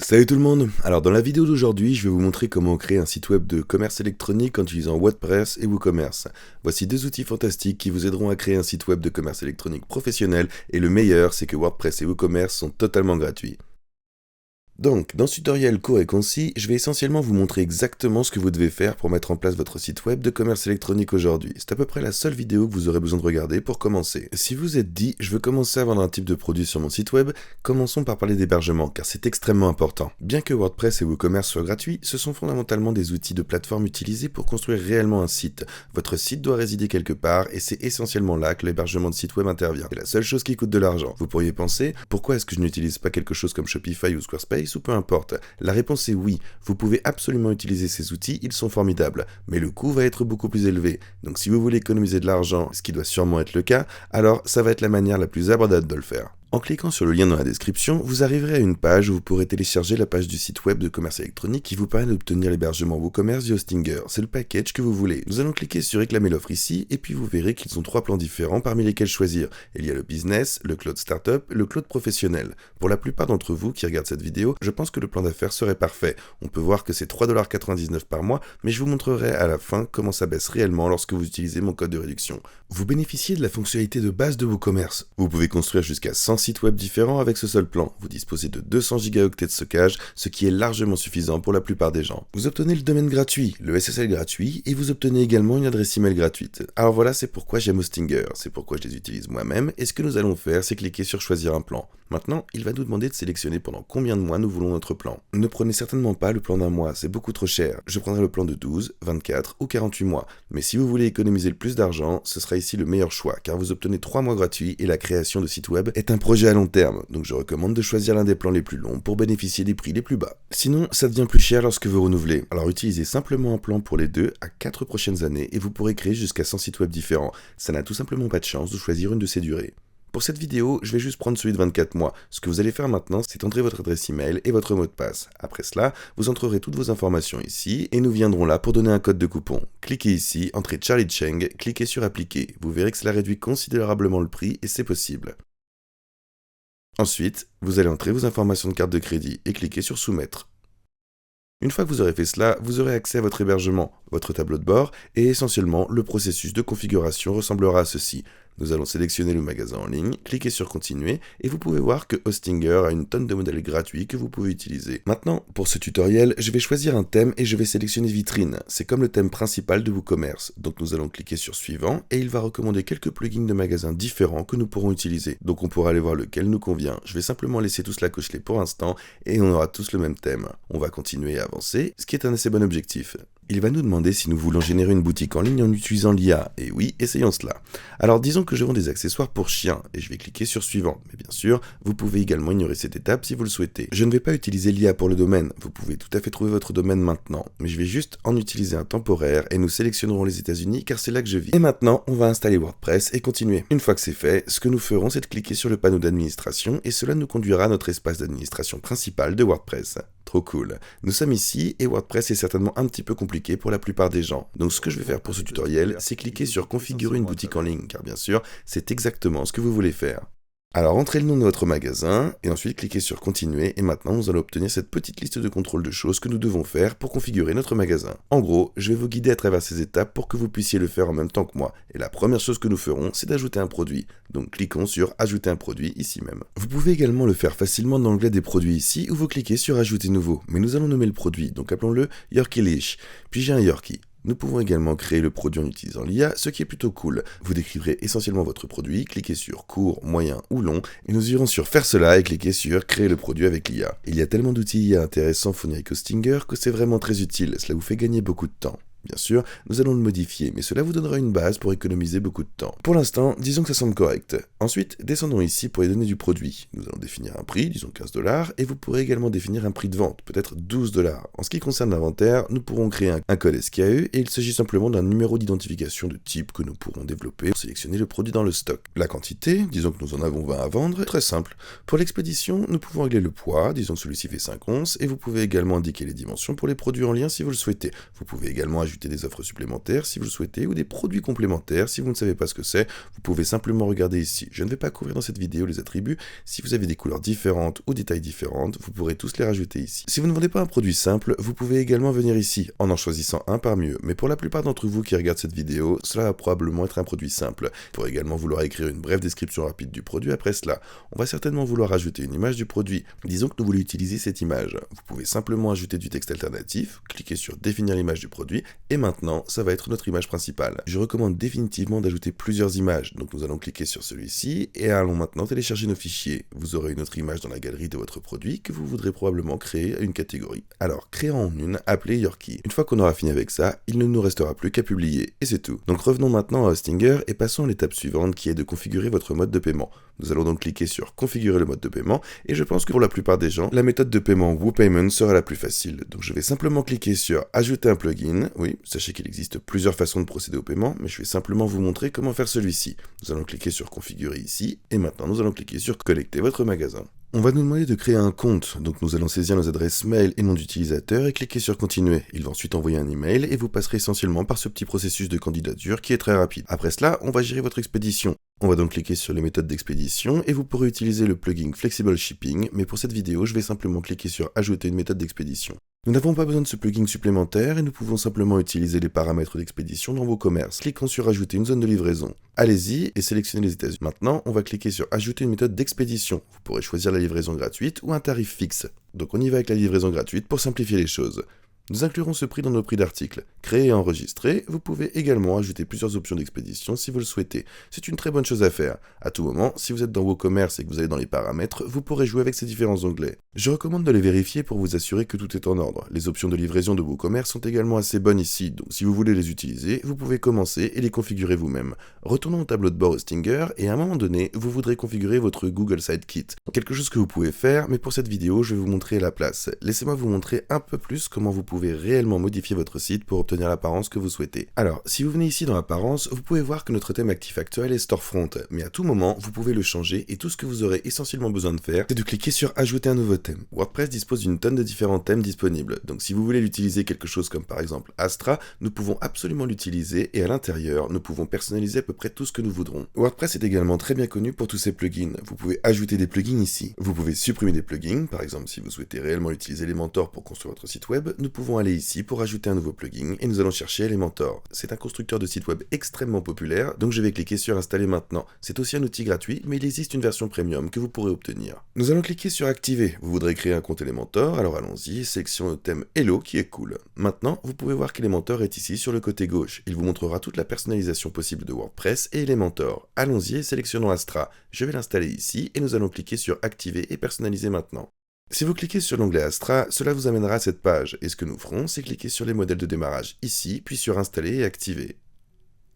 Salut tout le monde. Alors dans la vidéo d'aujourd'hui, je vais vous montrer comment créer un site web de commerce électronique en utilisant WordPress et WooCommerce. Voici deux outils fantastiques qui vous aideront à créer un site web de commerce électronique professionnel et le meilleur, c'est que WordPress et WooCommerce sont totalement gratuits. Donc, dans ce tutoriel court et concis, je vais essentiellement vous montrer exactement ce que vous devez faire pour mettre en place votre site web de commerce électronique aujourd'hui. C'est à peu près la seule vidéo que vous aurez besoin de regarder pour commencer. Si vous êtes dit, je veux commencer à vendre un type de produit sur mon site web, commençons par parler d'hébergement, car c'est extrêmement important. Bien que WordPress et WooCommerce soient gratuits, ce sont fondamentalement des outils de plateforme utilisés pour construire réellement un site. Votre site doit résider quelque part, et c'est essentiellement là que l'hébergement de site web intervient. C'est la seule chose qui coûte de l'argent. Vous pourriez penser, pourquoi est-ce que je n'utilise pas quelque chose comme Shopify ou Squarespace ou peu importe. La réponse est oui, vous pouvez absolument utiliser ces outils, ils sont formidables, mais le coût va être beaucoup plus élevé. Donc si vous voulez économiser de l'argent, ce qui doit sûrement être le cas, alors ça va être la manière la plus abordable de le faire. En cliquant sur le lien dans la description, vous arriverez à une page où vous pourrez télécharger la page du site web de commerce électronique qui vous permet d'obtenir l'hébergement WooCommerce du Hostinger. C'est le package que vous voulez. Nous allons cliquer sur réclamer l'offre ici et puis vous verrez qu'ils ont trois plans différents parmi lesquels choisir. Il y a le business, le cloud startup et le cloud professionnel. Pour la plupart d'entre vous qui regardent cette vidéo, je pense que le plan d'affaires serait parfait. On peut voir que c'est 3,99$ par mois, mais je vous montrerai à la fin comment ça baisse réellement lorsque vous utilisez mon code de réduction. Vous bénéficiez de la fonctionnalité de base de WooCommerce. Vous pouvez construire jusqu'à 100 sites web différents avec ce seul plan. Vous disposez de 200 Go de stockage, ce qui est largement suffisant pour la plupart des gens. Vous obtenez le domaine gratuit, le SSL gratuit, et vous obtenez également une adresse email gratuite. Alors voilà, c'est pourquoi j'aime Hostinger, c'est pourquoi je les utilise moi-même, et ce que nous allons faire, c'est cliquer sur choisir un plan. Maintenant, il va nous demander de sélectionner pendant combien de mois nous voulons notre plan. Ne prenez certainement pas le plan d'un mois, c'est beaucoup trop cher. Je prendrai le plan de 12, 24 ou 48 mois. Mais si vous voulez économiser le plus d'argent, ce sera ici le meilleur choix, car vous obtenez 3 mois gratuits et la création de site web est un projet à long terme, donc je recommande de choisir l'un des plans les plus longs pour bénéficier des prix les plus bas. Sinon, ça devient plus cher lorsque vous renouvelez. Alors utilisez simplement un plan pour les 2 à 4 prochaines années et vous pourrez créer jusqu'à 100 sites web différents. Ça n'a tout simplement pas de chance de choisir une de ces durées. Pour cette vidéo, je vais juste prendre celui de 24 mois. Ce que vous allez faire maintenant, c'est entrer votre adresse email et votre mot de passe. Après cela, vous entrerez toutes vos informations ici et nous viendrons là pour donner un code de coupon. Cliquez ici, entrez Charlie Cheng, cliquez sur appliquer. Vous verrez que cela réduit considérablement le prix et c'est possible. Ensuite, vous allez entrer vos informations de carte de crédit et cliquez sur soumettre. Une fois que vous aurez fait cela, vous aurez accès à votre hébergement, votre tableau de bord et essentiellement le processus de configuration ressemblera à ceci. Nous allons sélectionner le magasin en ligne, cliquer sur continuer et vous pouvez voir que Hostinger a une tonne de modèles gratuits que vous pouvez utiliser. Maintenant, pour ce tutoriel, je vais choisir un thème et je vais sélectionner vitrine. C'est comme le thème principal de WooCommerce. Donc nous allons cliquer sur suivant et il va recommander quelques plugins de magasins différents que nous pourrons utiliser. Donc on pourra aller voir lequel nous convient. Je vais simplement laisser tous la coche-clé pour l'instant et on aura tous le même thème. On va continuer à avancer, ce qui est un assez bon objectif. Il va nous demander si nous voulons générer une boutique en ligne en utilisant l'IA. Et oui, essayons cela. Alors disons que je vends des accessoires pour chiens et je vais cliquer sur suivant. Mais bien sûr, vous pouvez également ignorer cette étape si vous le souhaitez. Je ne vais pas utiliser l'IA pour le domaine. Vous pouvez tout à fait trouver votre domaine maintenant. Mais je vais juste en utiliser un temporaire et nous sélectionnerons les États-Unis car c'est là que je vis. Et maintenant, on va installer WordPress et continuer. Une fois que c'est fait, ce que nous ferons, c'est de cliquer sur le panneau d'administration et cela nous conduira à notre espace d'administration principal de WordPress. Trop cool. Nous sommes ici et WordPress est certainement un petit peu compliqué pour la plupart des gens. Donc ce que je vais faire pour ce tutoriel, c'est cliquer sur configurer une boutique en ligne, car bien sûr, c'est exactement ce que vous voulez faire. Alors entrez le nom de votre magasin et ensuite cliquez sur continuer et maintenant nous allons obtenir cette petite liste de contrôle de choses que nous devons faire pour configurer notre magasin. En gros, je vais vous guider à travers ces étapes pour que vous puissiez le faire en même temps que moi. Et la première chose que nous ferons, c'est d'ajouter un produit. Donc cliquons sur ajouter un produit ici même. Vous pouvez également le faire facilement dans l'onglet des produits ici où vous cliquez sur ajouter nouveau. Mais nous allons nommer le produit, donc appelons-le Yorkie Leash. Puis j'ai un Yorkie. Nous pouvons également créer le produit en utilisant l'IA, ce qui est plutôt cool. Vous décrivrez essentiellement votre produit, cliquez sur court, moyen ou long, et nous irons sur faire cela et cliquez sur créer le produit avec l'IA. Il y a tellement d'outils IA intéressants fournis avec Hostinger que c'est vraiment très utile, cela vous fait gagner beaucoup de temps. Bien sûr, nous allons le modifier, mais cela vous donnera une base pour économiser beaucoup de temps. Pour l'instant, disons que ça semble correct. Ensuite, descendons ici pour les données du produit. Nous allons définir un prix, disons 15$, et vous pourrez également définir un prix de vente, peut-être 12$. En ce qui concerne l'inventaire, nous pourrons créer un code SKU, et il s'agit simplement d'un numéro d'identification de type que nous pourrons développer pour sélectionner le produit dans le stock. La quantité, disons que nous en avons 20 à vendre, très simple. Pour l'expédition, nous pouvons régler le poids, disons que celui-ci fait 5 onces, et vous pouvez également indiquer les dimensions pour les produits en lien si vous le souhaitez. Vous pouvez également ajouter ajouter des offres supplémentaires si vous le souhaitez ou des produits complémentaires si vous ne savez pas ce que c'est. Vous pouvez simplement regarder ici. Je ne vais pas couvrir dans cette vidéo les attributs. Si vous avez des couleurs différentes ou des tailles différentes, vous pourrez tous les rajouter ici. Si vous ne vendez pas un produit simple, vous pouvez également venir ici en choisissant un parmi eux. Mais pour la plupart d'entre vous qui regardent cette vidéo, cela va probablement être un produit simple. Vous pourrez également vouloir écrire une brève description rapide du produit après cela. On va certainement vouloir ajouter une image du produit. Disons que nous voulons utiliser cette image. Vous pouvez simplement ajouter du texte alternatif, cliquer sur définir l'image du produit et maintenant ça va être notre image principale. Je recommande définitivement d'ajouter plusieurs images. Donc nous allons cliquer sur celui-ci et allons maintenant télécharger nos fichiers. Vous aurez une autre image dans la galerie de votre produit que vous voudrez probablement créer à une catégorie. Alors créons une, appelée Yorkie. Une fois qu'on aura fini avec ça, il ne nous restera plus qu'à publier et c'est tout. Donc revenons maintenant à Hostinger et passons à l'étape suivante qui est de configurer votre mode de paiement. Nous allons donc cliquer sur configurer le mode de paiement et je pense que pour la plupart des gens, la méthode de paiement WooPayment sera la plus facile. Donc je vais simplement cliquer sur ajouter un plugin. Oui, sachez qu'il existe plusieurs façons de procéder au paiement, mais je vais simplement vous montrer comment faire celui-ci. Nous allons cliquer sur configurer ici et maintenant nous allons cliquer sur connecter votre magasin. On va nous demander de créer un compte, donc nous allons saisir nos adresses mail et nom d'utilisateur et cliquer sur continuer. Il va ensuite envoyer un email et vous passerez essentiellement par ce petit processus de candidature qui est très rapide. Après cela, on va gérer votre expédition. On va donc cliquer sur les méthodes d'expédition et vous pourrez utiliser le plugin Flexible Shipping, mais pour cette vidéo, je vais simplement cliquer sur ajouter une méthode d'expédition. Nous n'avons pas besoin de ce plugin supplémentaire et nous pouvons simplement utiliser les paramètres d'expédition dans vos commerces. Cliquons sur ajouter une zone de livraison. Allez-y et sélectionnez les États-Unis. Maintenant, on va cliquer sur ajouter une méthode d'expédition. Vous pourrez choisir la livraison gratuite ou un tarif fixe. Donc on y va avec la livraison gratuite pour simplifier les choses. Nous inclurons ce prix dans nos prix d'articles. Créer et enregistrer, vous pouvez également ajouter plusieurs options d'expédition si vous le souhaitez. C'est une très bonne chose à faire. À tout moment, si vous êtes dans WooCommerce et que vous allez dans les paramètres, vous pourrez jouer avec ces différents onglets. Je recommande de les vérifier pour vous assurer que tout est en ordre. Les options de livraison de WooCommerce sont également assez bonnes ici, donc si vous voulez les utiliser, vous pouvez commencer et les configurer vous-même. Retournons au tableau de bord Hostinger et à un moment donné, vous voudrez configurer votre Google Site Kit. Quelque chose que vous pouvez faire, mais pour cette vidéo, je vais vous montrer la place. Laissez-moi vous montrer un peu plus comment vous pouvez réellement modifier votre site pour obtenir l'apparence que vous souhaitez. Alors, si vous venez ici dans l'apparence, vous pouvez voir que notre thème actif actuel est Storefront, mais à tout moment, vous pouvez le changer et tout ce que vous aurez essentiellement besoin de faire, c'est de cliquer sur ajouter un nouveau thème. WordPress dispose d'une tonne de différents thèmes disponibles, donc si vous voulez l'utiliser quelque chose comme par exemple Astra, nous pouvons absolument l'utiliser et à l'intérieur, nous pouvons personnaliser à peu près tout ce que nous voudrons. WordPress est également très bien connu pour tous ses plugins. Vous pouvez ajouter des plugins ici. Vous pouvez supprimer des plugins, par exemple si vous souhaitez réellement utiliser Elementor pour construire votre site web, nous pouvons aller ici pour ajouter un nouveau plugin et nous allons chercher Elementor. C'est un constructeur de site web extrêmement populaire, donc je vais cliquer sur installer maintenant. C'est aussi un outil gratuit, mais il existe une version premium que vous pourrez obtenir. Nous allons cliquer sur activer. Vous voudrez créer un compte Elementor, alors allons-y, sélectionnons le thème Hello qui est cool. Maintenant, vous pouvez voir qu'Elementor est ici sur le côté gauche. Il vous montrera toute la personnalisation possible de WordPress et Elementor. Allons-y et sélectionnons Astra. Je vais l'installer ici et nous allons cliquer sur activer et personnaliser maintenant. Si vous cliquez sur l'onglet Astra, cela vous amènera à cette page, et ce que nous ferons, c'est cliquer sur les modèles de démarrage ici, puis sur installer et activer.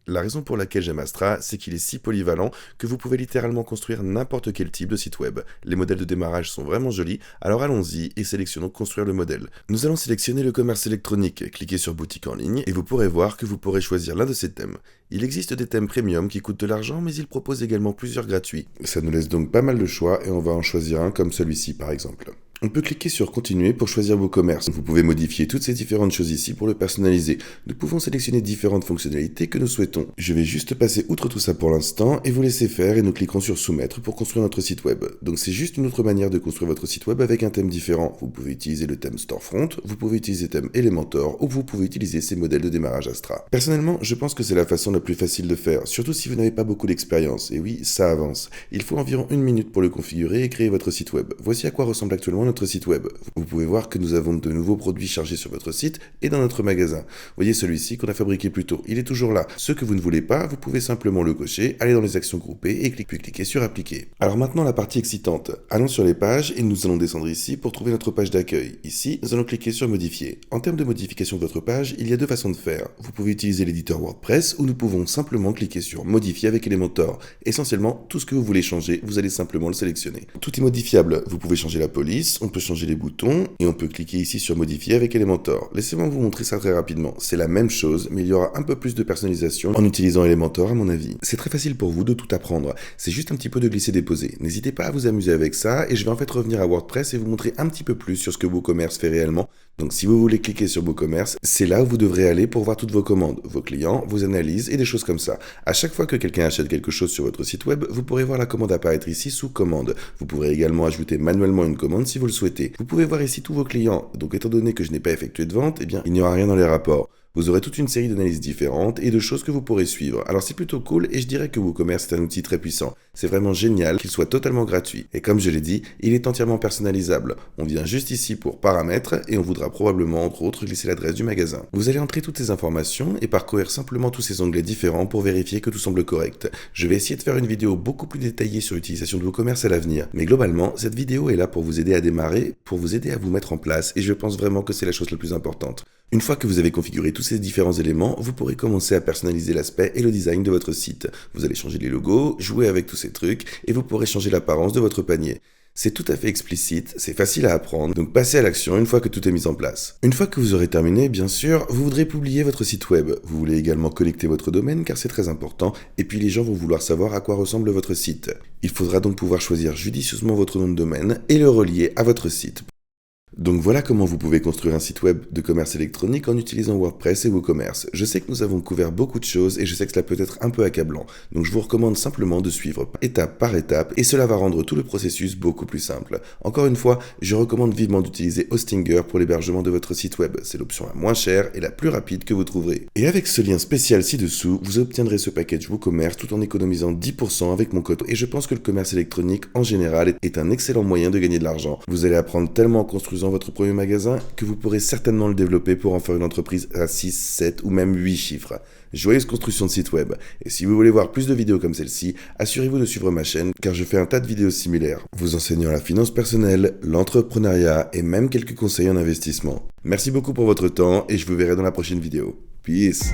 La raison pour laquelle j'aime Astra, c'est qu'il est si polyvalent que vous pouvez littéralement construire n'importe quel type de site web. Les modèles de démarrage sont vraiment jolis, alors allons-y et sélectionnons construire le modèle. Nous allons sélectionner le commerce électronique, cliquez sur boutique en ligne et vous pourrez voir que vous pourrez choisir l'un de ces thèmes. Il existe des thèmes premium qui coûtent de l'argent, mais ils proposent également plusieurs gratuits. Ça nous laisse donc pas mal de choix et on va en choisir un comme celui-ci par exemple. On peut cliquer sur continuer pour choisir vos commerces. Vous pouvez modifier toutes ces différentes choses ici pour le personnaliser. Nous pouvons sélectionner différentes fonctionnalités que nous souhaitons. Je vais juste passer outre tout ça pour l'instant et vous laisser faire et nous cliquerons sur soumettre pour construire notre site web. Donc c'est juste une autre manière de construire votre site web avec un thème différent. Vous pouvez utiliser le thème Storefront, vous pouvez utiliser le thème Elementor ou vous pouvez utiliser ces modèles de démarrage Astra. Personnellement, je pense que c'est la façon la plus facile de faire, surtout si vous n'avez pas beaucoup d'expérience. Et oui, ça avance. Il faut environ 1 minute pour le configurer et créer votre site web. Voici à quoi ressemble actuellement notre site web. Vous pouvez voir que nous avons de nouveaux produits chargés sur votre site et dans notre magasin. Voyez celui-ci qu'on a fabriqué plus tôt. Il est toujours là. Ce que vous ne voulez pas, vous pouvez simplement le cocher, aller dans les actions groupées et puis cliquer sur appliquer. Alors maintenant la partie excitante. Allons sur les pages et nous allons descendre ici pour trouver notre page d'accueil. Ici, nous allons cliquer sur modifier. En termes de modification de votre page, il y a 2 façons de faire. Vous pouvez utiliser l'éditeur WordPress ou nous pouvons simplement cliquer sur modifier avec Elementor. Essentiellement, tout ce que vous voulez changer, vous allez simplement le sélectionner. Tout est modifiable. Vous pouvez changer la police, on peut changer les boutons et on peut cliquer ici sur modifier avec Elementor. Laissez-moi vous montrer ça très rapidement. C'est la même chose, mais il y aura un peu plus de personnalisation en utilisant Elementor à mon avis. C'est très facile pour vous de tout apprendre. C'est juste un petit peu de glisser-déposer. N'hésitez pas à vous amuser avec ça et je vais en fait revenir à WordPress et vous montrer un petit peu plus sur ce que WooCommerce fait réellement. Donc si vous voulez cliquer sur WooCommerce, c'est là où vous devrez aller pour voir toutes vos commandes, vos clients, vos analyses et des choses comme ça. À chaque fois que quelqu'un achète quelque chose sur votre site web, vous pourrez voir la commande apparaître ici sous commande. Vous pourrez également ajouter manuellement une commande si vous le souhaitez. Vous pouvez voir ici tous vos clients. Donc étant donné que je n'ai pas effectué de vente, eh bien il n'y aura rien dans les rapports. Vous aurez toute une série d'analyses différentes et de choses que vous pourrez suivre. Alors c'est plutôt cool et je dirais que WooCommerce est un outil très puissant. C'est vraiment génial qu'il soit totalement gratuit. Et comme je l'ai dit, il est entièrement personnalisable. On vient juste ici pour paramètres et on voudra probablement entre autres glisser l'adresse du magasin. Vous allez entrer toutes ces informations et parcourir simplement tous ces onglets différents pour vérifier que tout semble correct. Je vais essayer de faire une vidéo beaucoup plus détaillée sur l'utilisation de WooCommerce à l'avenir. Mais globalement, cette vidéo est là pour vous aider à démarrer, pour vous aider à vous mettre en place et je pense vraiment que c'est la chose la plus importante. Une fois que vous avez configuré tous ces différents éléments, vous pourrez commencer à personnaliser l'aspect et le design de votre site. Vous allez changer les logos, jouer avec tous ces trucs, et vous pourrez changer l'apparence de votre panier. C'est tout à fait explicite, c'est facile à apprendre, donc passez à l'action une fois que tout est mis en place. Une fois que vous aurez terminé, bien sûr, vous voudrez publier votre site web. Vous voulez également connecter votre domaine car c'est très important, et puis les gens vont vouloir savoir à quoi ressemble votre site. Il faudra donc pouvoir choisir judicieusement votre nom de domaine et le relier à votre site. Donc voilà comment vous pouvez construire un site web de commerce électronique en utilisant WordPress et WooCommerce. Je sais que nous avons couvert beaucoup de choses et je sais que cela peut être un peu accablant. Donc je vous recommande simplement de suivre étape par étape et cela va rendre tout le processus beaucoup plus simple. Encore une fois, je recommande vivement d'utiliser Hostinger pour l'hébergement de votre site web. C'est l'option la moins chère et la plus rapide que vous trouverez. Et avec ce lien spécial ci-dessous, vous obtiendrez ce package WooCommerce tout en économisant 10% avec mon code. Et je pense que le commerce électronique en général est un excellent moyen de gagner de l'argent. Vous allez apprendre tellement en construisant votre premier magasin que vous pourrez certainement le développer pour en faire une entreprise à 6, 7 ou même 8 chiffres. Joyeuse construction de site web. Et si vous voulez voir plus de vidéos comme celle-ci, assurez-vous de suivre ma chaîne car je fais un tas de vidéos similaires, vous enseignant la finance personnelle, l'entrepreneuriat et même quelques conseils en investissement. Merci beaucoup pour votre temps et je vous verrai dans la prochaine vidéo. Peace!